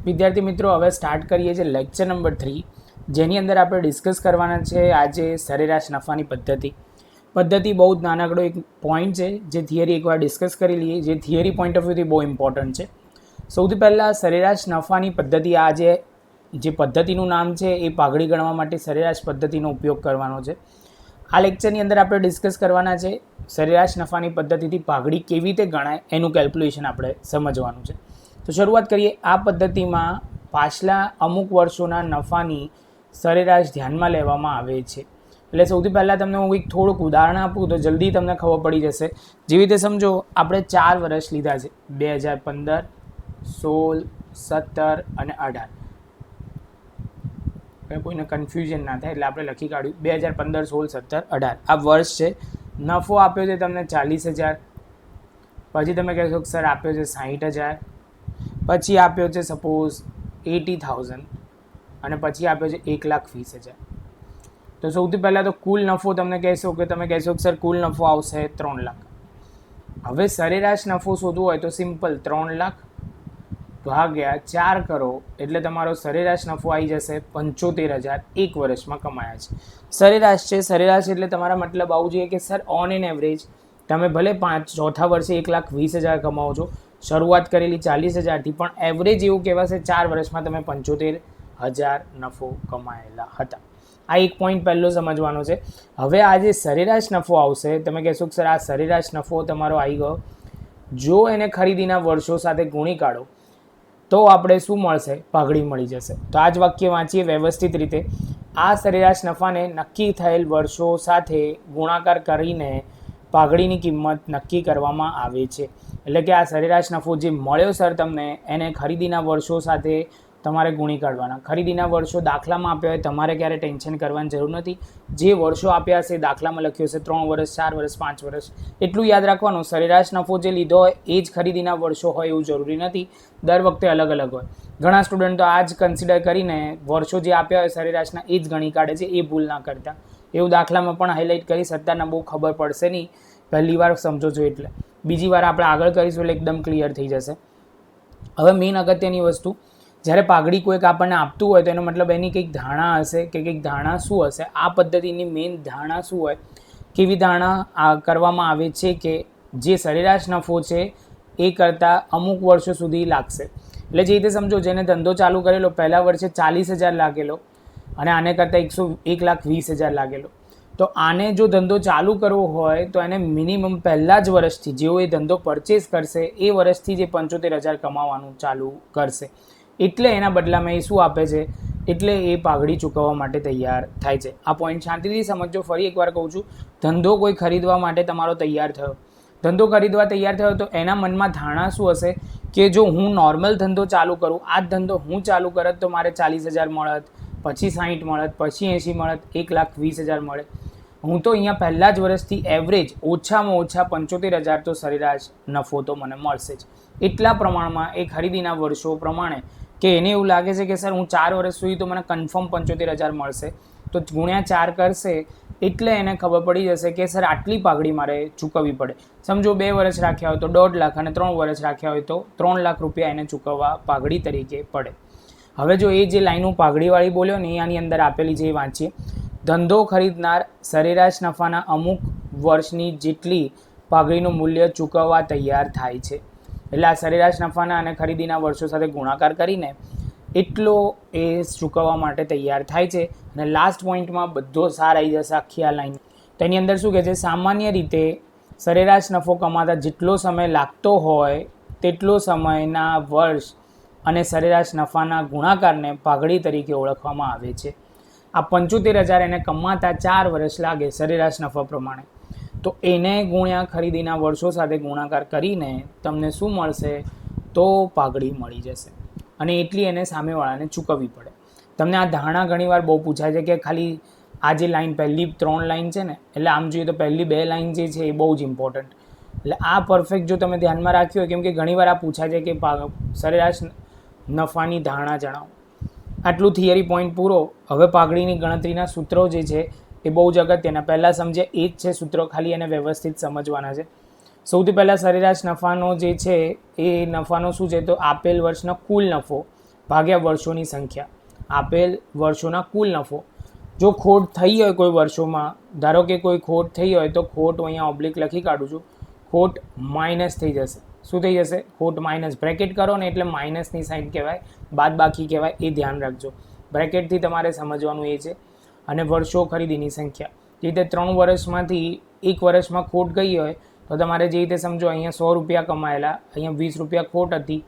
વિદ્યાર્થી મિત્રો, હવે સ્ટાર્ટ કરીએ છીએ લેક્ચર નંબર 3, જેની અંદર આપણે ડિસ્કસ કરવાના છે આજે સરેરાશ નફાની પદ્ધતિ બહુ જ નાનકડો એક પોઈન્ટ છે જે થિયરી એકવાર ડિસ્કસ કરી લઈએ, જે થિયરી પોઈન્ટ ઓફ વ્યૂથી બહુ ઇમ્પોર્ટન્ટ છે. સૌથી પહેલાં સરેરાશ નફાની પદ્ધતિ, આ જે પદ્ધતિનું નામ છે એ પાઘડી ગણવા માટે સરેરાશ પદ્ધતિનો ઉપયોગ કરવાનો છે. આ લેક્ચરની અંદર આપણે ડિસ્કસ કરવાના છે સરેરાશ નફાની પદ્ધતિથી પાઘડી કેવી રીતે ગણાય એનું કેલ્ક્યુલેશન આપણે સમજવાનું છે. તો શરૂઆત કરીએ. આ પદ્ધતિમાં પાછલા અમુક વર્ષોના નફાની સરેરાશ ધ્યાનમાં લેવામાં આવે છે. એટલે સૌથી પહેલાં તમને હું એક થોડુંક ઉદાહરણ આપું તો જલ્દી તમને ખબર પડી જશે. જેવી રીતે સમજો, આપણે 4 વર્ષ લીધા છે, 2015, 16, 17 અને 18. કોઈને કન્ફ્યુઝન ના થાય એટલે આપણે લખી કાઢ્યું 2015, 16, 17, 18 આ વર્ષ છે. નફો આપ્યો છે તમને 40,000. પછી તમે કહેશો કે સર આપ્યો છે 60,000. પછી આપ્યો છે સપોઝ 80,000 અને પછી આપ્યો છે 1,20,000. તો સૌથી પહેલાં તો કુલ નફો તમે કહેશો કે સર કુલ નફો આવશે 3 લાખ. હવે સરેરાશ નફો શોધવો હોય તો સિમ્પલ 3 લાખ ભાગ્યા 4 કરો એટલે તમારો સરેરાશ નફો આવી જશે 75,000 એક વર્ષમાં કમાયા છે. સરેરાશ છે, સરેરાશ એટલે તમારા મતલબ આવું જોઈએ કે સર ઓન એન એવરેજ તમે ભલે ચોથા વર્ષે 1,20,000 કમાવો છો, શરૂઆત કરેલી 40,000થી, પણ એવરેજ એવું કહેવાશે 4 વર્ષમાં તમે 75,000 નફો કમાયેલા હતા. આ એક પોઈન્ટ પહેલો સમજવાનો છે. હવે આ જે સરેરાશ નફો આવશે, તમે કહેશો કે સર આ સરેરાશ નફો તમારો આવી ગયો, જો એને ખરીદીના વર્ષો સાથે ગુણી કાઢો તો આપણે શું મળશે? પાઘડી મળી જશે. તો આ જ વાક્ય વાંચીએ વ્યવસ્થિત રીતે. આ સરેરાશ નફાને નક્કી થયેલ વર્ષો સાથે ગુણાકાર કરીને પાઘડીની કિંમત નક્કી કરવામાં આવે છે. એટલે કે આ સરેરાશ નફો જે મળ્યો સર તમને, એને ખરીદીના વર્ષો સાથે તમારે ગુણી કાઢવાના. ખરીદીના વર્ષો દાખલામાં આપ્યા હોય, તમારે ક્યારે ટેન્શન કરવાની જરૂર નથી. જે વર્ષો આપ્યા હશે દાખલામાં લખ્યો હશે 3 વર્ષ, 4 વર્ષ, 5 વર્ષ, એટલું યાદ રાખવાનું. સરેરાશ નફો જે લીધો હોય એ જ ખરીદીના વર્ષો હોય એવું જરૂરી નથી, દર વખતે અલગ અલગ હોય. ઘણા સ્ટુડન્ટ તો આ જ કન્સિડર કરીને વર્ષો જે આપ્યા હોય સરેરાશના એ જ ગણી કાઢે છે. એ ભૂલ ના કરતા. એવું દાખલામાં પણ હાઇલાઇટ કરી સત્તાના બહુ ખબર પડશે નહીં, પહેલી વાર સમજો છો એટલે. બીજી વાર આપણે આગળ કરીશું એટલે એકદમ ક્લિયર થઈ જશે. હવે મેઇન અગત્યની વસ્તુ, જ્યારે પાઘડી કોઈક આપણને આપતું હોય તો એનો મતલબ એની કંઈક ધારણા હશે કે કંઈક ધારણા શું હશે. આ પદ્ધતિની મેઇન ધારણા શું હોય, કેવી ધારણા કરવામાં આવે છે કે જે સરેરાશ નફો છે એ કરતાં અમુક વર્ષો સુધી લાગશે. એટલે જે રીતે સમજો, જેને ધંધો ચાલુ કરેલો પહેલા વર્ષે 40,000 લાગેલો અને આને કરતાં 1,20,000 લાગેલો, તો આને જો ધંધો ચાલુ કરવો હોય તો એને મિનિમમ પહેલાં જ વર્ષથી, જેવો એ ધંધો પરચેસ કરશે એ વર્ષથી જે 75,000 કમાવાનું ચાલુ કરશે. એટલે એના બદલામાં એ શું આપે છે? એટલે એ પાઘડી ચૂકવવા માટે તૈયાર થાય છે. આ પોઈન્ટ શાંતિથી સમજો. ફરી એકવાર કહું છું, ધંધો કોઈ ખરીદવા માટે તમારો તૈયાર થયો, ધંધો ખરીદવા તૈયાર થયો તો એના મનમાં ધારણા શું હશે કે જો હું નોર્મલ ધંધો ચાલુ કરું, આ જ ધંધો હું ચાલુ કરત તો મારે 40,000 મળત, પછી 60 મળત, પછી 80 મળત, 1,20,000 મળે. હું તો અહીંયા પહેલાં જ વર્ષથી એવરેજ ઓછામાં ઓછા 75,000 તો સરેરાશ નફો તો મને મળશે જ. એટલા પ્રમાણમાં એ ખરીદીના વર્ષો પ્રમાણે કે એને એવું લાગે છે કે સર હું 4 વર્ષ સુધી તો મને કન્ફર્મ 75,000 મળશે, તો ગુણ્યા 4 કરશે એટલે એને ખબર પડી જશે કે સર આટલી પાઘડી મારે ચૂકવવી પડે. સમજો 2 વર્ષ રાખ્યા હોય તો 1.5 લાખ અને 3 વર્ષ રાખ્યા હોય તો 3 લાખ રૂપિયા એને ચૂકવવા પાઘડી તરીકે પડે. હવે જો એ જે લાઈન હું પાઘડીવાળી બોલ્યો ને આની અંદર આપેલી છે એ વાંચીએ. ધંધો ખરીદનાર સરેરાશ નફાના અમુક વર્ષની જેટલી પાઘડીનું મૂલ્ય ચૂકવવા તૈયાર થાય છે. એટલે આ સરેરાશ નફાના અને ખરીદીના વર્ષો સાથે ગુણાકાર કરીને એટલો એ ચૂકવવા માટે તૈયાર થાય છે. અને લાસ્ટ પોઈન્ટમાં બધો સાર આવી જશે આખી આ લાઈન. તો એની અંદર શું કહે છે? સામાન્ય રીતે સરેરાશ નફો કમાતા જેટલો સમય લાગતો હોય તેટલો સમયના વર્ષ અને સરેરાશ નફાના ગુણાકારને પાઘડી તરીકે ઓળખવામાં આવે છે. આ 75,000 એને કમાતા 4 વર્ષ લાગે સરેરાશ નફા પ્રમાણે, તો એને ગુણ્યા ખરીદીના વર્ષો સાથે ગુણાકાર કરીને તમને શું મળશે? તો પાઘડી મળી જશે. અને એટલી એને સામેવાળાને ચૂકવવી પડે. તમને આ ધારણા ઘણીવાર બહુ પૂછાય છે કે ખાલી આ જે લાઈન પહેલી 3 લાઈન છે ને, એટલે આમ જોઈએ તો પહેલી 2 લાઈન જે છે એ બહુ જ ઇમ્પોર્ટન્ટ. એટલે આ પરફેક્ટ જો તમે ધ્યાનમાં રાખ્યું હોય, કેમ કે ઘણીવાર આ પૂછાય છે કે સરેરાશ નફાની ધારણા જણાવો. આટલું થિયરી પોઈન્ટ પૂરો. હવે પાઘડીની ગણતરીના સૂત્રો જે છે એ બહુ જ અગત્યના. પહેલાં સમજે એ જ છે સૂત્રો, ખાલી એને વ્યવસ્થિત સમજવાના છે. સૌથી પહેલાં સરેરાશ નફાનો જે છે એ નફાનો શું છે? તો આપેલ વર્ષનો કુલ નફો ભાગ્યા વર્ષોની સંખ્યા, આપેલ વર્ષોના કુલ નફો. જો ખોટ થઈ હોય કોઈ વર્ષોમાં, ધારો કે કોઈ ખોટ થઈ હોય તો ખોટ હું અહીંયા ઓબ્લિક લખી કાઢું છું, ખોટ માઇનસ થઈ જશે. શું થઈ જશે? ખોટ માઇનસ. બ્રેકેટ કરો ને એટલે માઇનસની સાઇન કહેવાય, બાદ બાકી કહેવાય, એ ધ્યાન રાખજો. બ્રેકેટથી તમારે સમજવાનું એ છે. અને વર્ષો ખરીદીની સંખ્યા, જે રીતે 3 વર્ષમાંથી 1 વર્ષમાં ખોટ ગઈ હોય તો તમારે જે રીતે સમજો, અહીંયા 100 રૂપિયા કમાયેલા, અહીંયા 20 રૂપિયા ખોટ હતી,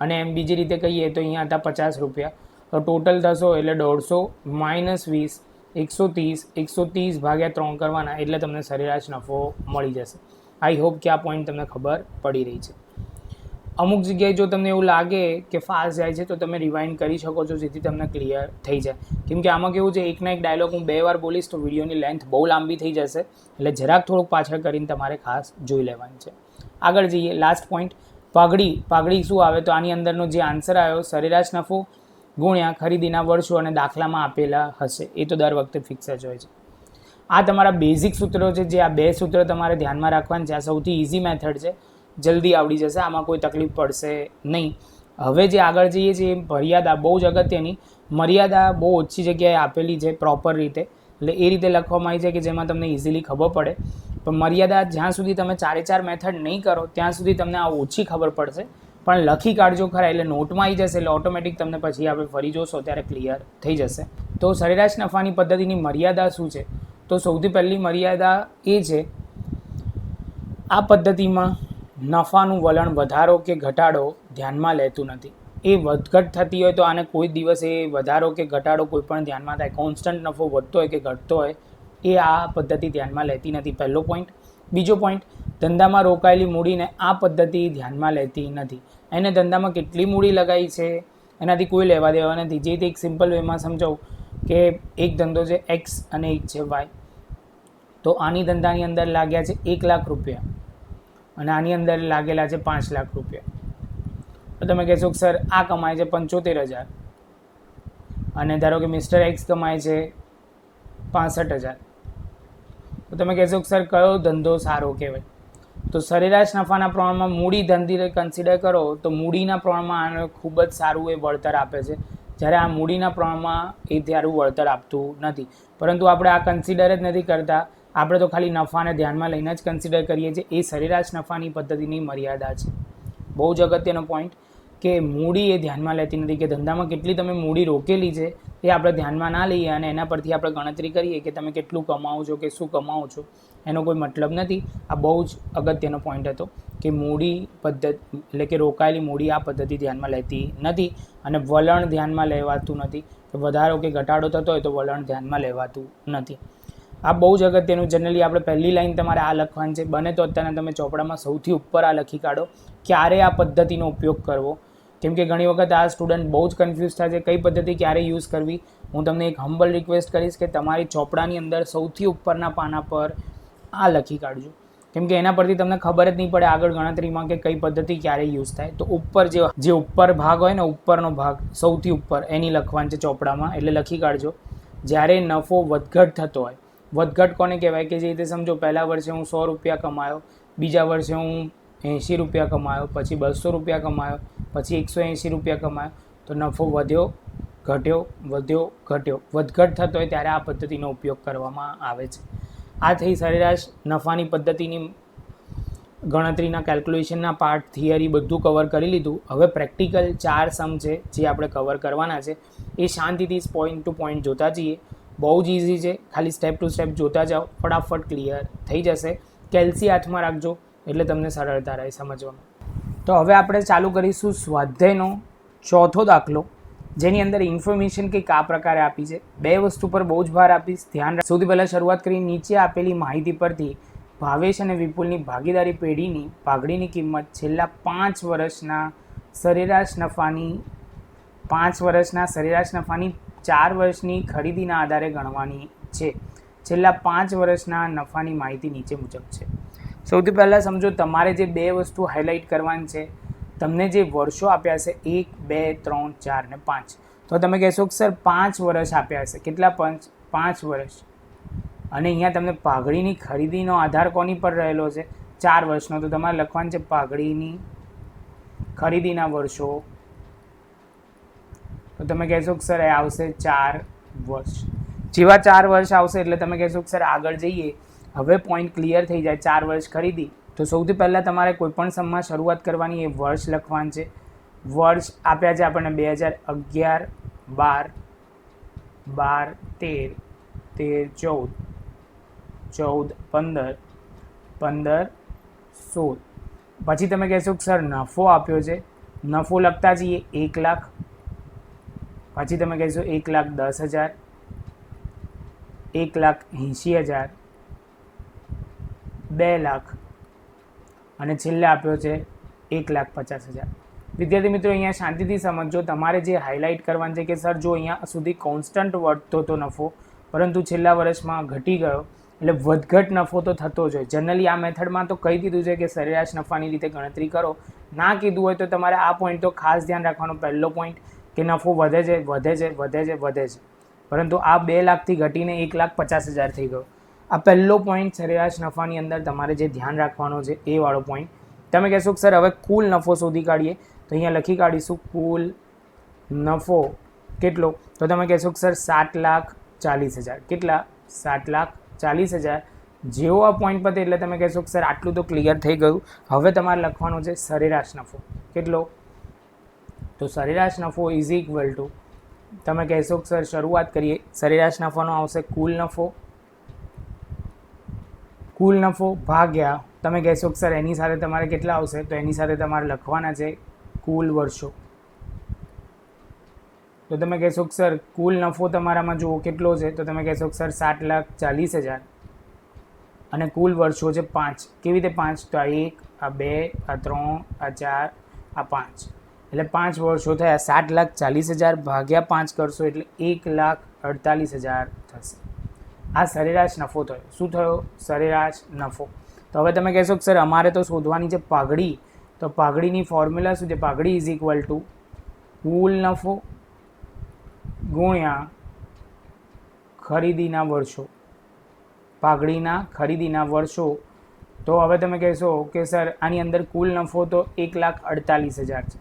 અને એમ બીજી રીતે કહીએ તો અહીંયા હતા 50 રૂપિયા, તો ટોટલ થશો એટલે 150 માઇનસ 20, 130, 130 ભાગ્યા 3 કરવાના, એટલે તમને સરેરાશ નફો મળી જશે. આઈ હોપ કે આ પોઈન્ટ તમને ખબર પડી રહી છે. અમુક જગ્યાએ જો તમને એવું લાગે કે ફાસ્ટ જાય છે તો તમે રિવાઇન્ડ કરી શકો છો, જેથી તમને ક્લિયર થઈ જાય. કેમ કે આમાં કેવું છે, એકના એક ડાયલોગ હું 2 વાર બોલીશ તો વિડીયોની લેન્થ બહુ લાંબી થઈ જશે, એટલે જરાક થોડુંક પાછળ કરીને તમારે ખાસ જોઈ લેવાની છે. આગળ જઈએ, લાસ્ટ પોઈન્ટ, પાઘડી. પાઘડી શું આવે તો આની અંદરનો જે આન્સર આવ્યો, સરેરાશ નફો ગુણ્યા ખરીદીના વર્ષો અને દાખલામાં આપેલા હશે, એ તો દર વખતે ફિક્સ જ હોય છે. આ તમારા બેઝિક સૂત્રો છે, જે આ 2 સૂત્રો તમારે ધ્યાનમાં રાખવાના છે. આ સૌથી ઇઝી મેથડ છે, જલ્દી આવડી જશે, આમાં કોઈ તકલીફ પડશે નહીં. હવે જે આગળ જઈએ છીએ, મર્યાદા બહુ જ અગત્યની. મર્યાદા બહુ ઓછી જગ્યાએ આપેલી છે પ્રોપર રીતે, એટલે એ રીતે લખવામાં આવી છે કે જેમાં તમને ઇઝીલી ખબર પડે. પણ મર્યાદા જ્યાં સુધી તમે 4 મેથડ નહીં કરો ત્યાં સુધી તમને આ ઓછી ખબર પડશે, પણ લખી કાઢજો ખરા, એટલે નોટમાં આવી જશે, એટલે ઓટોમેટિક તમને પછી આપણે ફરી જોશો ત્યારે ક્લિયર થઈ જશે. તો સરેરાશ નફાની પદ્ધતિની મર્યાદા શું છે? તો સૌથી પહેલી મર્યાદા એ છે, આ પદ્ધતિમાં નફાનું વલણ વધારો કે ઘટાડો ધ્યાનમાં લેતું નથી. એ વધઘટ થતી હોય તો આને કોઈ દિવસ એ વધારો કે ઘટાડો કોઈ પણ ધ્યાનમાં થાય, કોન્સ્ટન્ટ નફો વધતો હોય કે ઘટતો હોય, એ આ પદ્ધતિ ધ્યાનમાં લેતી નથી. પહેલો પોઈન્ટ. બીજો પોઈન્ટ, ધંધામાં રોકાયેલી મૂડીને આ પદ્ધતિ ધ્યાનમાં લેતી નથી. એને ધંધામાં કેટલી મૂડી લગાવી છે એનાથી કોઈ લેવા દેવા નથી. જે તે એક સિમ્પલ વેમાં સમજાવું કે એક ધંધો છે એક્સ અને એક છે વાય, તો આની ધંધાની અંદર લાગ્યા છે 1 લાખ રૂપિયા અને આની અંદર લાગેલા છે 5 લાખ રૂપિયા. તો તમે કહેશો કે સર આ કમાય છે 75,000 અને ધારો કે મિસ્ટર એક્સ કમાય છે 65,000, તો તમે કહેશો કે સર કયો ધંધો સારો કહેવાય? તો સરેરાશ નફાના પ્રમાણમાં મૂડી ધંધી કન્સિડર કરો તો મૂડીના પ્રમાણમાં આને ખૂબ જ સારું એ વળતર આપે છે, જ્યારે આ મૂડીના પ્રમાણમાં એ સારું વળતર આપતું નથી. પરંતુ આપણે આ કન્સિડર જ નથી કરતા, આપણે તો ખાલી નફાને ધ્યાનમાં લઈને જ કન્સિડર કરીએ છીએ. એ સરેરાશ નફાની પદ્ધતિની મર્યાદા છે. બહુ જ અગત્યનો પોઈન્ટ કે મૂડી એ ધ્યાનમાં લેતી નથી, કે ધંધામાં કેટલી તમે મૂડી રોકેલી છે એ આપણે ધ્યાનમાં ના લઈએ અને એના પરથી આપણે ગણતરી કરીએ કે તમે કેટલું કમાવો છો કે શું કમાવો છો, એનો કોઈ મતલબ નથી. આ બહુ જ અગત્યનો પોઈન્ટ હતો કે મૂડી પદ્ધતિ એટલે કે રોકાયેલી મૂડી આ પદ્ધતિ ધ્યાનમાં લેતી નથી અને વલણ ધ્યાનમાં લેવાતું નથી. કે વધારો કે ઘટાડો થતો હોય તો વલણ ધ્યાનમાં લેવાતું નથી. આ બહુ જ અગત્યનું. જનરલી આપણે પહેલી લાઈન તમારે આ લખવાની છે, બને તો અત્યારે તમે ચોપડામાં સૌથી ઉપર આ લખી કાઢો, ક્યારે આ પદ્ધતિનો ઉપયોગ કરવો. કેમ કે ઘણી વખત આ સ્ટુડન્ટ બહુ જ કન્ફ્યુઝ થાય છે કઈ પદ્ધતિ ક્યારે યુઝ કરવી. હું તમને એક હમ્બલ રિક્વેસ્ટ કરીશ કે તમારી ચોપડાની અંદર સૌથી ઉપરના પાના પર આ લખી કાઢજો, કેમ કે એના પરથી તમને ખબર જ નહીં પડે આગળ ગણતરીમાં કે કઈ પદ્ધતિ ક્યારે યુઝ થાય. તો ઉપર જે ઉપર ભાગ હોય ને, ઉપરનો ભાગ સૌથી ઉપર એની લખવાની છે ચોપડામાં, એટલે લખી કાઢજો. જ્યારે નફો વધઘટ થતો હોય, વધઘટ કોને કહેવાય? કે જે રીતે સમજો પહેલા વર્ષે હું 100 રૂપિયા કમાયો, બીજા વર્ષે હું 80 રૂપિયા કમાયો, પછી 200 રૂપિયા કમાયો, પછી 180 રૂપિયા કમાયો, તો નફો વધ્યો ઘટ્યો વધ્યો ઘટ્યો, વધઘટ થતો હોય ત્યારે આ પદ્ધતિનો ઉપયોગ કરવામાં આવે છે. આ થઈ સરેરાશ નફાની પદ્ધતિની ગણતરીના કેલ્ક્યુલેશનના પાર્ટ, થિયરી બધું કવર કરી લીધું. હવે પ્રેક્ટિકલ 4 સમ છે જે આપણે કવર કરવાના છે, એ શાંતિથી પોઈન્ટ ટુ પોઈન્ટ જોતા જઈએ. બહુ જ ઇઝી છે, ખાલી સ્ટેપ ટુ સ્ટેપ જોતા જાઓ, ફટાફટ ક્લિયર થઈ જશે. કેલ્સી હાથમાં રાખજો એટલે તમને સરળતા રહે સમજવામાં. તો હવે આપણે ચાલુ કરીશું સ્વાધ્યાયનો ચોથો દાખલો, જેની અંદર ઇન્ફોર્મેશન કંઈક આ પ્રકારે આપી છે. 2 વસ્તુ પર બહુ જ ભાર આપીશ, ધ્યાન રાખ. સૌથી પહેલાં શરૂઆત કરી નીચે આપેલી માહિતી પરથી ભાવેશ અને વિપુલની ભાગીદારી પેઢીની પાઘડીની કિંમત છેલ્લા 5 વર્ષના સરેરાશ નફાની 4 વર્ષની ખરીદીના આધારે ગણવાની છે. છેલ્લા 5 વર્ષના નફાની માહિતી નીચે મુજબ છે. સૌથી પહેલાં સમજો, તમારે જે 2 વસ્તુ હાઇલાઇટ કરવાની છે, તમને જે વર્ષો આપ્યા છે 1, 2, 3, 4 ને 5, તો તમે કહેશો કે સર 5 વર્ષ આપ્યા છે. કેટલા 5 વર્ષ? અને અહીંયા તમને પાઘડીની ખરીદીનો આધાર કોની પર રહેલો છે? 4 વર્ષનો. તો તમારે લખવાનું છે પાઘડીની ખરીદીના વર્ષો તો તમે કહેશો કે સર એ આવશે 4 વર્ષ. જેવા 4 વર્ષ આવશે એટલે તમે કહેશો કે સર આગળ જઈએ. હવે પોઈન્ટ ક્લિયર થઈ જાય. 4 વર્ષ ખરીદી તો સૌથી પહેલાં તમારે કોઈપણ સમમાં શરૂઆત કરવાની, એ વર્ષ લખવાનું છે. વર્ષ આપ્યા છે આપણને 2011, 12, 13, 14, 15, 16. પછી તમે કહેશો કે સર નફો આપ્યો છે. નફો લખતા જઈએ 1 લાખ. પછી તમે કહેશો 1,10,000, 1,80,000, 2 લાખ અને છેલ્લે આપ્યો છે 1,50,000. વિદ્યાર્થી મિત્રો, અહીંયા શાંતિથી સમજો. તમારે જે હાઇલાઇટ કરવાનું છે કે સર જો અહીંયા સુધી કોન્સ્ટન્ટ વધતો હતો નફો, પરંતુ છેલ્લા વર્ષમાં ઘટી ગયો, એટલે વધઘટ નફો તો થતો જ હોય. જનરલી આ મેથડમાં તો કહી દીધું છે કે સરેરાશ નફાની રીતે ગણતરી કરો. ના કીધું હોય તો તમારે આ પોઈન્ટ તો ખાસ ધ્યાન રાખવાનો. પહેલો પોઈન્ટ કે નફો વધે છે, પરંતુ આ 2 લાખથી ઘટીને 1,50,000 થઈ ગયો. આ પહેલો પોઈન્ટ સરેરાશ નફાની અંદર તમારે જે ધ્યાન રાખવાનો છે એ વાળો પોઈન્ટ. તમે કહેશો કે સર હવે કુલ નફો શોધી કાઢીએ, તો અહીંયા લખી કાઢીશું કુલ નફો કેટલો. તો તમે કહેશો કે સર 7,40,000. કેટલા? 7,40,000. જેવો આ પોઈન્ટ પતે એટલે તમે કહેશો કે સર આટલું તો ક્લિયર થઈ ગયું. હવે તમારે લખવાનો છે સરેરાશ નફો કેટલો. તો સરેરાશ નફો ઇઝ ઇક્વલ ટુ, તમે કહેશો કે સર શરૂઆત કરીએ. સરેરાશ નફાનો આવશે કુલ નફો ભાગ્યા, તમે કહેશો કે સર એની સાથે તમારે કેટલા આવશે, તો એની સાથે તમારે લખવાના છે કુલ વર્ષો. તો તમે કહેશો કે સર કુલ નફો તમારામાં જુઓ કેટલો છે, તો તમે કહેશો કે સર 7,40,000 અને કુલ વર્ષો છે 5. કેવી રીતે 5? તો આ 1, આ 2, આ 3, આ 4, આ 5, એટલે 5 વર્ષો થયા. 7,40,000 ભાગ્યા 5 કરશો એટલે 1,48,000 થશે. આ સરેરાશ નફો થયો. શું થયો? સરેરાશ નફો. તો હવે તમે કહેશો કે સર અમારે તો શોધવાની છે પાઘડી. તો પાઘડીની ફોર્મ્યુલા શું છે? પાઘડી ઇઝ ઇક્વલ ટુ કુલ નફો ગુણ્યા ખરીદીના વર્ષો. પાઘડીના ખરીદીના વર્ષો. તો હવે તમે કહેશો કે સર આની અંદર કુલ નફો તો 1,48,000 છે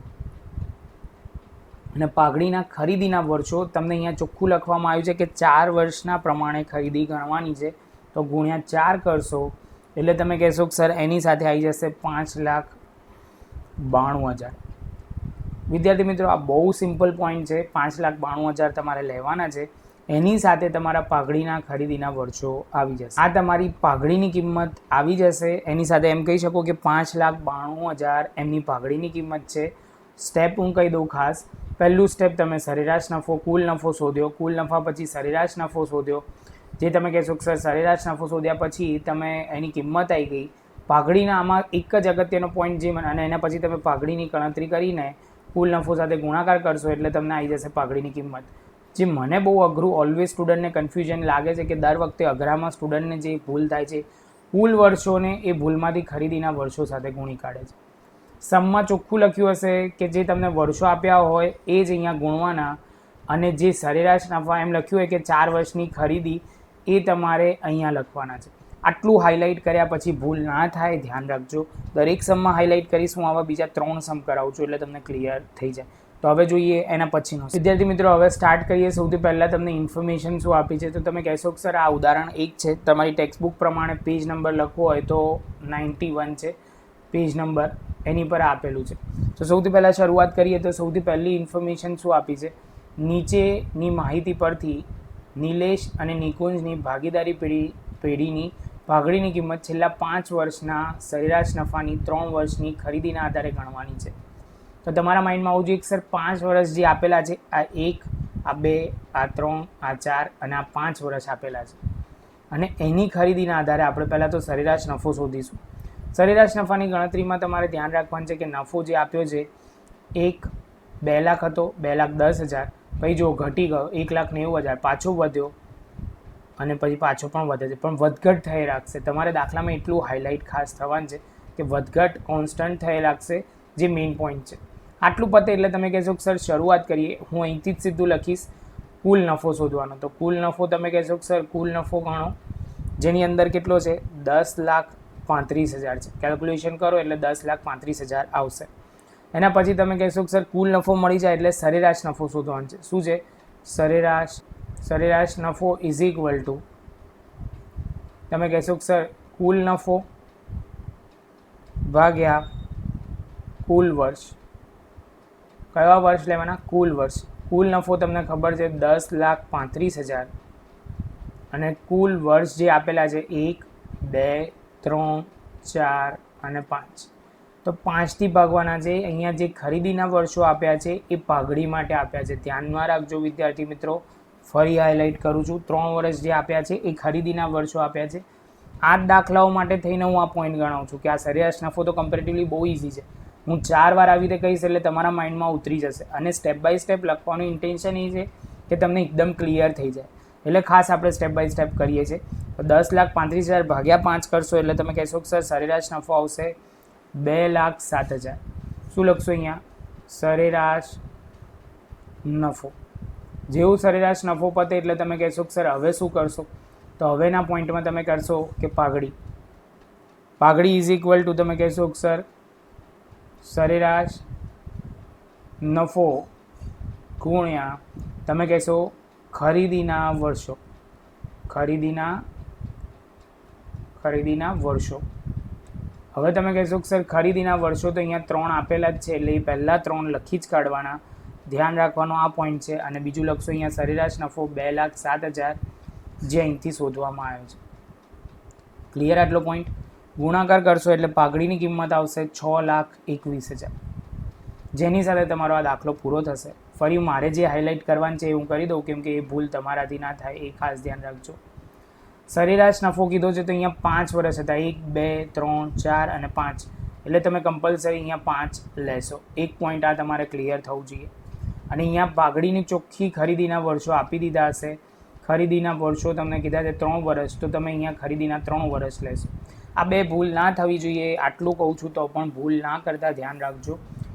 અને પાઘડીના ખરીદીના વર્ષો તમને અહીંયા ચોખ્ખું લખવામાં આવ્યું છે કે 4 વર્ષના પ્રમાણે ખરીદી ગણવાની છે. તો ગુણ્યા 4 કરશો એટલે તમે કહેશો કે સર એની સાથે આવી જશે 5,92,000. વિદ્યાર્થી મિત્રો, આ બહુ સિમ્પલ પોઈન્ટ છે. 5,92,000 તમારે લેવાના છે. એની સાથે તમારા પાઘડીના ખરીદીના વર્ષો આવી જશે. આ તમારી પાઘડીની કિંમત આવી જશે. એની સાથે એમ કહી શકો કે 5,92,000 એમની પાઘડીની કિંમત છે. સ્ટેપ હું કહી દઉં ખાસ. પહેલું સ્ટેપ, તમે સરેરાશ નફો કુલ નફો શોધ્યો. કુલ નફા પછી સરેરાશ નફો શોધ્યો. જે તમે કહેશો કે સર સરેરાશ નફો શોધ્યા પછી તમે એની કિંમત આવી ગઈ. પાઘડીના આમાં એક જ અગત્યનો પોઈન્ટ જે અને એના પછી તમે પાઘડીની ગણતરી કરીને કુલ નફો સાથે ગુણાકાર કરશો એટલે તમને આવી જશે પાઘડીની કિંમત. જે મને બહુ અઘરું, ઓલવેઝ સ્ટુડન્ટને કન્ફ્યુઝન લાગે છે કે દર વખતે અઘરામાં સ્ટુડન્ટને જે ભૂલ થાય છે, કુલ વર્ષોને એ ભૂલમાંથી ખરીદીના વર્ષો સાથે ગુણી કાઢે છે. સમમાં ચોખ્ખું લખ્યું હશે કે જે તમને વર્ષો આપ્યા હોય એ જ અહીંયા ગુણવાના, અને જે સરેરાશ નફા એમ લખ્યું હોય કે 4 વર્ષની ખરીદી એ તમારે અહીંયા લખવાના છે. આટલું હાઇલાઇટ કર્યા પછી ભૂલ ના થાય, ધ્યાન રાખજો. દરેક સમમાં હાઇલાઇટ કરીશ. હું આવા બીજા 3 સમ કરાવું છું એટલે તમને ક્લિયર થઈ જાય. તો હવે જોઈએ એના પછીનો. વિદ્યાર્થી મિત્રો, હવે સ્ટાર્ટ કરીએ. સૌથી પહેલાં તમને ઇન્ફોર્મેશન શું આપી છે, તો તમે કહેશો કે સર આ ઉદાહરણ 1 છે. તમારી ટેક્સ્ટબુક પ્રમાણે પેજ નંબર લખવો હોય તો 91 છે પેજ નંબર, એની પર આપેલું છે. તો સૌથી પહેલાં શરૂઆત કરીએ તો સૌથી પહેલી ઇન્ફોર્મેશન શું આપી છે? નીચેની માહિતી પરથી નિલેશ અને નિકુંજની ભાગીદારી પેઢીની પાઘડીની કિંમત છેલ્લા 5 વર્ષના સરેરાશ નફાની 3 વર્ષની ખરીદીના આધારે ગણવાની છે. તો તમારા માઇન્ડમાં આવું જોઈએ કે સર 5 વર્ષ જે આપેલા છે, આ 1, આ 2, આ 3, આ 4 અને આ 5 વર્ષ આપેલા છે, અને એની ખરીદીના આધારે આપણે પહેલાં તો સરેરાશ નફો શોધીશું. સરેરાશ નફાની ગણતરીમાં તમારે ધ્યાન રાખવાનું છે કે નફો જે આપ્યો છે 2 લાખ હતો, 2,10,000, પછી જો ઘટી ગયો 1,90,000, પાછો વધ્યો અને પછી પાછો પણ વધે છે, પણ વધઘટ થઈ રાખશે. તમારે દાખલામાં એટલું હાઇલાઇટ ખાસ થવાનું છે કે વધઘટ કોન્સ્ટન્ટ થઈ રાખશે, જે મેઇન પોઈન્ટ છે. આટલું પતે એટલે તમે કહેશો કે સર શરૂઆત કરીએ. હું અહીંથી જ સીધું લખીશ કુલ નફો શોધવાનો. તો કુલ નફો તમે કહેશો કે સર કુલ નફો ગણો, જેની અંદર કેટલો છે? 10,35,000 છે. કેલ્ક્યુલેશન કરો એટલે 10,35,000 આવશે. એના પછી તમે કહેશો કે સર કુલ નફો મળી જાય એટલે સરેરાશ નફો શોધવાનો છે. શું છે? સરેરાશ નફો ઇઝ ઇક્વલ ટુ તમે કહેશો કે સર કુલ નફો ભાગ્યા કુલ વર્ષ. કયા વર્ષ લેવાના? કુલ વર્ષ. કુલ નફો તમને ખબર છે 10,35,000 અને કુલ વર્ષ જે આપેલા છે 1, 2, 3, 4 અને 5. તો 5થી ભાગવાના છે. અહીંયા જે ખરીદીના વર્ષો આપ્યા છે એ પાઘડી માટે આપ્યા છે. ધ્યાનમાં રાખજો વિદ્યાર્થી મિત્રો, ફરી હાઇલાઇટ કરું છું. 3 વર્ષ જે આપ્યા છે એ ખરીદીના વર્ષો આપ્યા છે. આ દાખલાઓ માટે થઈને હું આ પોઈન્ટ ગણાવું છું કે આ સરેરાશ નફો તો કમ્પેરેટિવલી બહુ ઇઝી છે. હું 4 વાર આવી રીતે કહીશ એટલે તમારા માઇન્ડમાં ઉતરી જશે. અને સ્ટેપ બાય સ્ટેપ લખવાનું ઇન્ટેન્શન એ છે કે તમને એકદમ ક્લિયર થઈ જાય. એટલે ખાસ આપણે સ્ટેપ બાય સ્ટેપ કરીએ છીએ. તો 10,35,000 ભાગ્યા 5 કરશો એટલે તમે કહેશો કે સર સરેરાશ નફો આવશે 2,07,000. શું લખશો અહીંયા? સરેરાશ નફો. જેવું સરેરાશ નફો પતે એટલે તમે કહેશો કે સર હવે શું કરશો? તો હવેના પોઈન્ટમાં તમે કરશો કે પાઘડી ઇઝ ઇક્વલ ટુ તમે કહેશો કે સર સરેરાશ નફો ગુણ્યા તમે કહેશો ખરીદીના વર્ષો. ખરીદીના વર્ષો. હવે તમે કહેશો કે સર ખરીદીના વર્ષો તો અહીંયા 3 આપેલા જ છે એટલે એ પહેલાં 3 લખી જ કાઢવાના. ધ્યાન રાખવાનો આ પોઈન્ટ છે. અને બીજું લખશો અહીંયા સરેરાશ નફો 2,07,000 જે અહીંથી શોધવામાં આવ્યો છે. ક્લિયર આટલો પોઈન્ટ? ગુણાકાર કરશો એટલે પાઘડીની કિંમત આવશે 6,21,000. જેની સાથે તમારો આ દાખલો પૂરો થશે. ફરી મારે જે હાઇલાઇટ કરવાનું છે એ હું કરી દઉં કેમ કે એ ભૂલ તમારાથી ના થાય એ ખાસ ધ્યાન રાખજો. સરેરાશ નફો કીધો છે તો અહીંયા 5 વર્ષ હતા. 1, 2, 3, 4 અને 5 એટલે તમે કમ્પલસરી અહીંયા 5 લેશો. એક પોઈન્ટ આ તમારે ક્લિયર થવું જોઈએ. અને અહીંયા પાઘડીની ચોખ્ખી ખરીદીના વર્ષો આપી દીધા હશે. ખરીદીના વર્ષો તમને કીધા છે 3 વર્ષ તો તમે અહીંયા ખરીદીના 3 વર્ષ લેશો. આ બે ભૂલ ના થવી જોઈએ. આટલું કહું છું તો પણ ભૂલ ના કરતા ધ્યાન રાખજો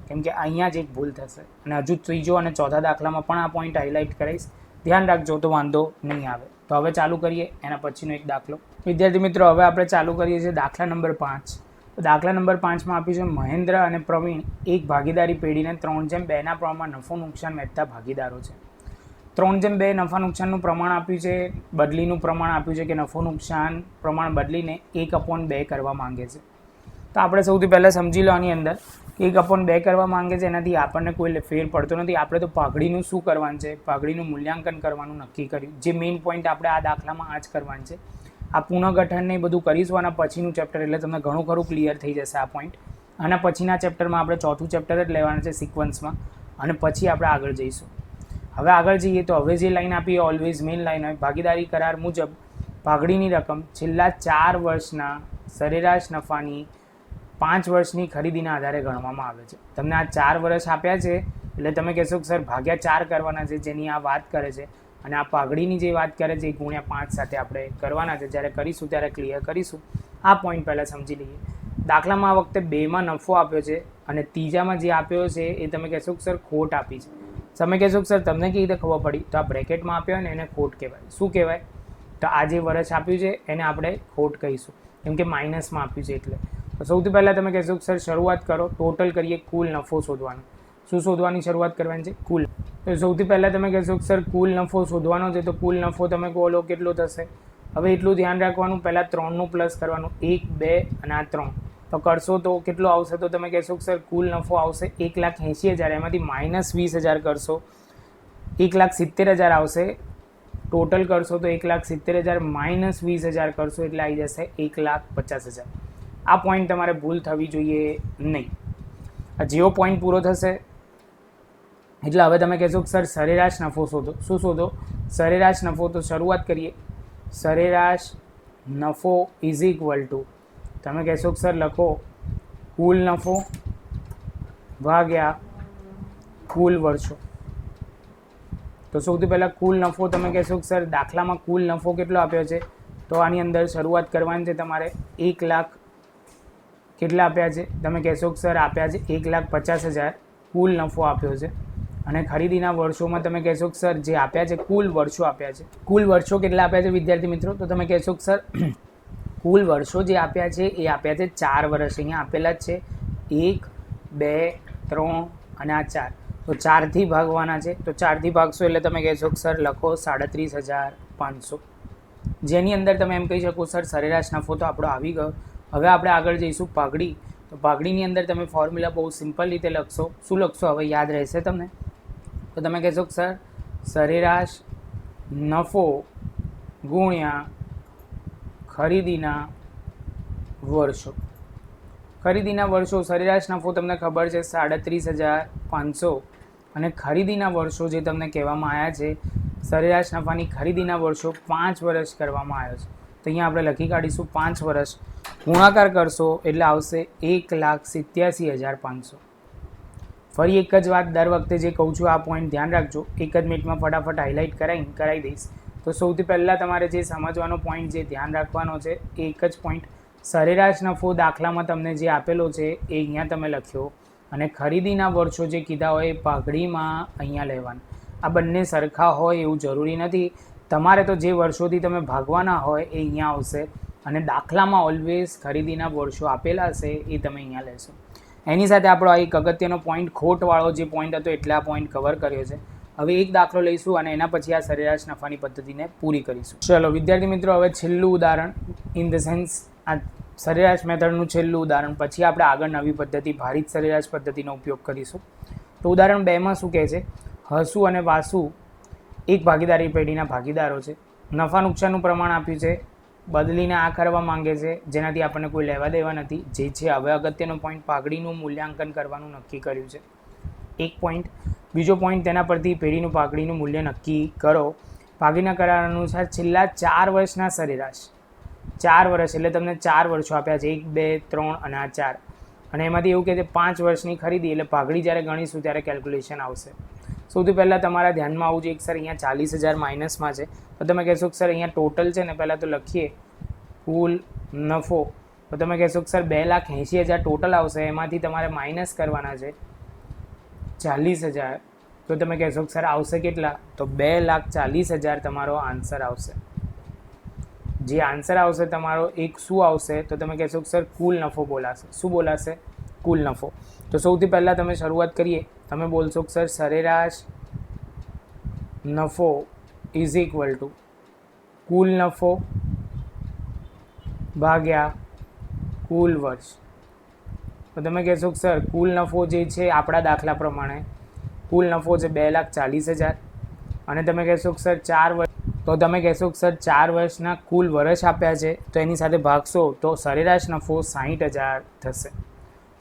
કેમ કે અહીંયા જ એક ભૂલ થશે. અને હજુ ત્રીજો અને ચોથા દાખલામાં પણ આ પોઈન્ટ હાઇલાઇટ કરીશ. ધ્યાન રાખજો તો વાંધો નહીં આવે. તો હવે ચાલુ કરીએ એના પછીનો એક દાખલો. વિદ્યાર્થી મિત્રો હવે આપણે ચાલુ કરીએ છીએ દાખલા નંબર 5. તો દાખલા નંબર 5માં આપ્યું છે મહેન્દ્ર અને પ્રવીણ એક ભાગીદારી પેઢીને 3:2ના પ્રમાણમાં નફો નુકસાન વહેંચતા ભાગીદારો છે. 3:2 નફા નુકસાનનું પ્રમાણ આપ્યું છે. બદલીનું પ્રમાણ આપ્યું છે કે નફો નુકસાન પ્રમાણ બદલીને 1/2 કરવા માંગે છે. તો આપણે સૌથી પહેલાં સમજી લો આની અંદર 1/2 કરવા માંગે છે. એનાથી આપણને કોઈ ફેર પડતો નથી. આપણે તો પાઘડીનું શું કરવાનું છે? પાઘડીનું મૂલ્યાંકન કરવાનું નક્કી કર્યું. જે મેઇન પોઈન્ટ આપણે આ દાખલામાં આ જ કરવાનું છે. આ પુનઃગઠનને બધું કરીશું આના પછીનું ચેપ્ટર એટલે તમને ઘણું ખરું ક્લિયર થઈ જશે આ પોઈન્ટ. આના પછીના ચેપ્ટરમાં આપણે ચોથું ચેપ્ટર જ લેવાનું છે સિક્વન્સમાં અને પછી આપણે આગળ જઈશું. હવે આગળ જઈએ તો હવે જે લાઈન આપી એ ઓલવેઝ મેઇન લાઈન હોય. ભાગીદારી કરાર મુજબ પાઘડીની રકમ છેલ્લા 4 વર્ષના સરેરાશ નફાની 5 વર્ષની ખરીદીના આધારે ગણવામાં આવે છે. તમને આ 4 વર્ષ આપ્યા છે એટલે તમે કહેશો કે સર ભાગ્યા 4 કરવાના છે જેની આ વાત કરે છે. અને આ પાઘડીની જે વાત કરે છે એ ગુણ્યા 5 સાથે આપણે કરવાના છે. જ્યારે કરીશું ત્યારે ક્લિયર કરીશું. આ પોઈન્ટ પહેલાં સમજી લઈએ. દાખલામાં આ વખતે 2માં નફો આપ્યો છે અને ત્રીજામાં જે આપ્યો છે એ તમે કહેશો કે સર ખોટ આપી છે. તમે કહેશો કે સર તમને કેવી રીતે ખબર પડી? તો આ બ્રેકેટમાં આપ્યો હોય ને એને ખોટ કહેવાય. શું કહેવાય? તો આ જે વર્ષ આપ્યું છે એને આપણે ખોટ કહીશું કેમ કે માઇનસમાં આપ્યું છે એટલે. તો સૌથી પહેલાં તમે કહેશો કે સર શરૂઆત કરો. ટોટલ કરીએ. કુલ નફો શોધવાનો. શું શોધવાની શરૂઆત કરવાની છે? કુલ. તો સૌથી પહેલાં તમે કહેશો કે સર કુલ નફો શોધવાનો છે તો કુલ નફો તમે બોલો કેટલો થશે? હવે એટલું ધ્યાન રાખવાનું પહેલાં 3નું પ્લસ કરવાનું. 1, 2 અને આ 3 તો કરશો તો કેટલો આવશે? તો તમે કહેશો કે સર કુલ નફો આવશે 1,80,000. એમાંથી -20,000 કરશો 1,70,000 આવશે. ટોટલ કરશો તો 1,70,000 -20,000 કરશો એટલે આવી જશે 1,50,000. આ પોઈન્ટ તમારે ભૂલ થવી જોઈએ નહીં. જેવો પોઈન્ટ પૂરો થશે એટલે હવે તમે કહેશો કે સર સરેરાશ નફો શોધો. શું શોધો? સરેરાશ નફો. તો શરૂઆત કરીએ. સરેરાશ નફો ઇઝ ઇક્વલ ટુ તમે કહેશો કે સર લખો કુલ નફો ભાગ્યા કુલ વર્ષો. તો સૌથી પહેલાં કુલ નફો તમે કહેશો કે સર દાખલામાં કુલ નફો કેટલો આપ્યો છે? તો આની અંદર શરૂઆત કરવાની છે તમારે 1 લાખ. કેટલા આપ્યા છે? તમે કહેશો કે સર આપ્યા છે 1,50,000 કુલ નફો આપ્યો છે. અને ખરીદીના વર્ષોમાં તમે કહેશો કે સર જે આપ્યા છે કુલ વર્ષો આપ્યા છે. કુલ વર્ષો કેટલા આપ્યા છે વિદ્યાર્થી મિત્રો? તો તમે કહેશો કે સર કુલ વર્ષો જે આપ્યા છે એ આપ્યા છે 4 વર્ષ. અહીંયા આપેલા જ છે 1, 2, 3 અને આ 4, તો 4થી ભાગવાના છે. તો 4થી ભાગશો એટલે તમે કહેશો કે સર લખો 37,500, જેની અંદર તમે એમ કહી શકો સર સરેરાશ નફો તો આપણો આવી ગયો. હવે આપણે આગળ જઈશું પાઘડી. તો પાઘડીની અંદર તમે ફોર્મ્યુલા બહુ સિમ્પલ રીતે લખશો. શું લખશો હવે યાદ રહેશે તમને? તો તમે કહેશો કે સર સરેરાશ નફો ગુણ્યા ખરીદીના વર્ષો. ખરીદીના વર્ષો, સરેરાશ નફો તમને ખબર છે 37,500 અને ખરીદીના વર્ષો જે તમને કહેવામાં આવ્યા છે, સરેરાશ નફાની ખરીદીના વર્ષો 5 વર્ષ કરવામાં આવ્યો છે. તો અહીંયા આપણે લખી કાઢીશું 5 વર્ષ, ગુણાકાર કરશો એટલે આવશે 1,87,500. ફરી એક જ વાત દર વખતે જે કહું છું આ પોઈન્ટ ધ્યાન રાખજો. એક જ મિનિટમાં ફટાફટ હાઇલાઇટ કરાવી દઈશ. તો સૌથી પહેલાં તમારે જે સમજવાનો પોઈન્ટ જે ધ્યાન રાખવાનો છે એ એક જ પોઈન્ટ, સરેરાશ નફો દાખલામાં તમને જે આપેલો છે એ અહીંયા તમે લખ્યો અને ખરીદીના વર્ષો જે કીધા હોય એ પાઘડીમાં અહીંયા લેવાના. આ બંને સરખા હોય એવું જરૂરી નથી. તમારે તો જે વર્ષોથી તમે ભાગવાના હોય એ અહીંયા આવશે અને દાખલામાં ઓલવેઝ ખરીદીના વર્ષો આપેલા હશે એ તમે અહીંયા લેશો. એની સાથે આપણો એક અગત્યનો પોઈન્ટ, ખોટવાળો જે પોઈન્ટ હતો એટલે આ પોઈન્ટ કવર કર્યો છે. હવે એક દાખલો લઈશું અને એના પછી આ સરેરાશ નફાની પદ્ધતિને પૂરી કરીશું. ચલો વિદ્યાર્થી મિત્રો, હવે છેલ્લું ઉદાહરણ, ઇન ધ સેન્સ આ સરેરાશ મેથડનું છેલ્લું ઉદાહરણ, પછી આપણે આગળ નવી પદ્ધતિ ભારિત સરેરાશ પદ્ધતિનો ઉપયોગ કરીશું. તો ઉદાહરણ 2માં શું કહે છે? હસુ અને વાસુ એક ભાગીદારી પેઢીના ભાગીદારો છે. નફા નુકસાનનું પ્રમાણ આપ્યું છે, બદલીને આ કરવા માંગે છે જેનાથી આપણને કોઈ લેવા દેવા નથી. જે છે હવે અગત્યનો પોઈન્ટ, પાઘડીનું મૂલ્યાંકન કરવાનું નક્કી કર્યું છે. એક પોઈન્ટ. બીજો પોઈન્ટ, તેના પરથી પેઢીનું પાઘડીનું મૂલ્ય નક્કી કરો. ભાગીના કરાર અનુસાર છેલ્લા 4 વર્ષના સરેરાશ, 4 વર્ષ એટલે તમને 4 વર્ષો આપ્યા છે, 1, 2, 3 અને આ 4, અને એમાંથી એવું કહે છે 5 વર્ષની ખરીદી, એટલે પાઘડી જ્યારે ગણીશું ત્યારે કેલ્ક્યુલેશન આવશે. સૌથી પહેલાં તમારા ધ્યાનમાં આવું જોઈએ કે સર અહીંયા 40,000 માઇનસમાં છે, તો તમે કહેશો કે સર અહીંયા ટોટલ છે ને પહેલાં તો લખીએ કુલ નફો. તો તમે કહેશો કે સર 2,80,000 ટોટલ આવશે, એમાંથી તમારે માઇનસ કરવાના છે 40,000. તો તમે કહેશો કે સર આવશે કેટલા? તો 2,40,000 તમારો આન્સર આવશે. જે આન્સર આવશે તમારો એક શું આવશે? તો તમે કહેશો કે સર કુલ નફો બોલાશે. શું બોલાશે? કુલ નફો. તો સૌથી પહેલાં તમે શરૂઆત કરીએ, તમે બોલશો કે સર સરેરાશ નફો ઇઝ ઇક્વલ ટુ કુલ નફો ભાગ્યા કુલ વર્ષ. તો તમે કહેશો કે સર કુલ નફો જે છે આપણા દાખલા પ્રમાણે કુલ નફો છે 2,40,000 અને તમે કહેશો કે સર 4 વર્ષ, તો તમે કહેશો કે સર 4 વર્ષના કુલ વર્ષ આપ્યા છે તો એની સાથે ભાગશો તો સરેરાશ નફો 60,000 થશે.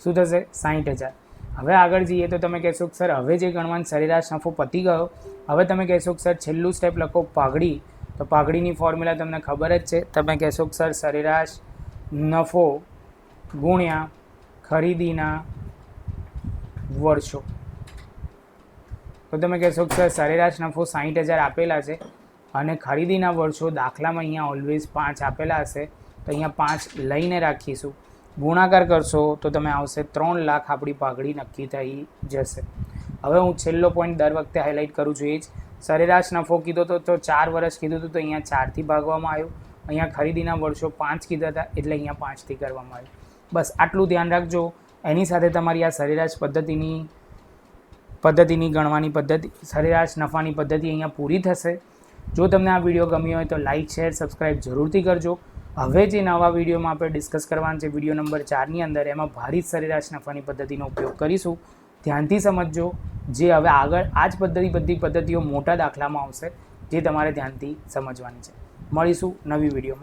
શું થશે? 60,000. હવે આગળ જઈએ તો તમે કહેશો કે સર હવે જે ગણવાનું સરેરાશ નફો પતી ગયો. હવે તમે કહેશો કે સર છેલ્લું સ્ટેપ લખો પાઘડી. તો પાઘડીની ફોર્મ્યુલા તમને ખબર જ છે. તમે કહેશો કે સર સરેરાશ નફો ગુણ્યા ખરીદીના વર્ષો. તો તમે કહેશો કે સર સરેરાશ નફો 60,000 આપેલા છે અને ખરીદીના વર્ષો દાખલામાં અહીંયા ઓલવેઝ 5 આપેલા હશે, તો અહીંયા 5 લઈને રાખીશું. ગુણાકાર કરશો તો તમે આવશે 3 લાખ, આપણી પાઘડી નક્કી થઈ જશે. હવે હું છેલ્લો પોઈન્ટ દર વખતે હાઇલાઇટ કરું છું, એ જ સરેરાશ નફો કીધો તો 4 વર્ષ કીધું હતું, તો અહીંયા 4થી ભાગવામાં આવ્યું. અહીંયા ખરીદીના વર્ષો 5 કીધા હતા એટલે અહીંયા 5થી કરવામાં આવ્યું. બસ આટલું ધ્યાન રાખજો. એની સાથે તમારી આ સરેરાશ પદ્ધતિની ગણવાની પદ્ધતિ, સરેરાશ નફાની પદ્ધતિ અહીંયા પૂરી થશે. જો તમને આ વિડીયો ગમ્યો હોય તો લાઇક, શેર, સબસ્ક્રાઈબ જરૂરથી કરજો. હવે જે નવા વિડીયોમાં આપણે ડિસ્કસ કરવાનું છે વિડીયો નંબર 4ની અંદર, એમાં ભારિત સરેરાશ નફાની પદ્ધતિનો ઉપયોગ કરીશું. ધ્યાનથી સમજજો. જે હવે આગળ આ જ બધી પદ્ધતિઓ મોટા દાખલામાં આવશે, જે તમારે ધ્યાનથી સમજવાની છે. મળીશું નવી વિડીયોમાં.